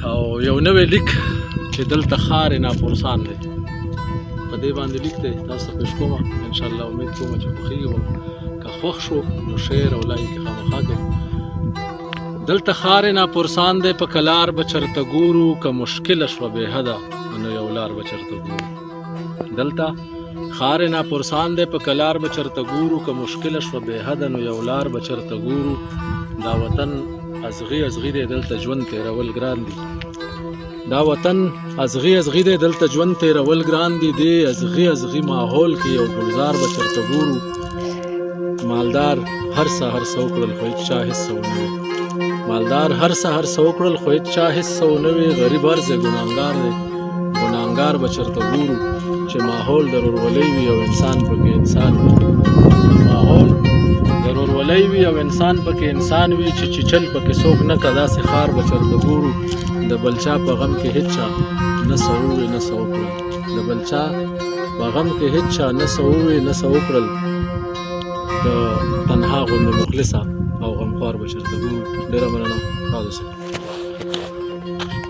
او یو نوی لیک چې دلته ښار ناپورسان دی په دې باندې لیک دی تاسو ته پېښ کومه انشاءالله امید کومه چې خوښېږي به که خوښ شو نو شیر او لایک یې خامخا کوئ دلته ښار ناپورسان دی په کلار به چرته ګورو که مشکله شوه بې حده نو یو لار به چرته ګورو دلته ښار ناپورسان دی په کلار به چرته ګورو که مشکله شوه بې حده نو یو لار به چرته ګورو دا وطن ازغي ازغي دی دلته ژوند تېرول ګران دي دا وطن ازغي ازغي دی دلته ژوند تېرول ګران دي دې ازغي ازغي ماحول کې یو ګلزار به چرته ګورو مالدار هر څه هر څه وکړل خو هېڅ چا هېڅ څه ونه وي مالدار هر څه هر څه وکړل خو هېڅ چا هېڅ څه ونه وي غریب هر ځای ګناهګار دی ګناهګار به چرته ګورو چې ماحول د ورورولۍ وي او انسان پکې انسان وي ماحول د ورورولۍ وي او انسان پکې انسان وي چې چیچل پکې څوک نه که داسې ښار به چرته ګورو د بل چا په غم کې هېڅ چا نه څه ووي نه څه وکړل د بل چا په غم کې هېڅ چا نه څه ووي نه څه وکړل د تنها غوندې مخلصه او غمخوار به چرته ګورو ډېره مننه راز اوسئ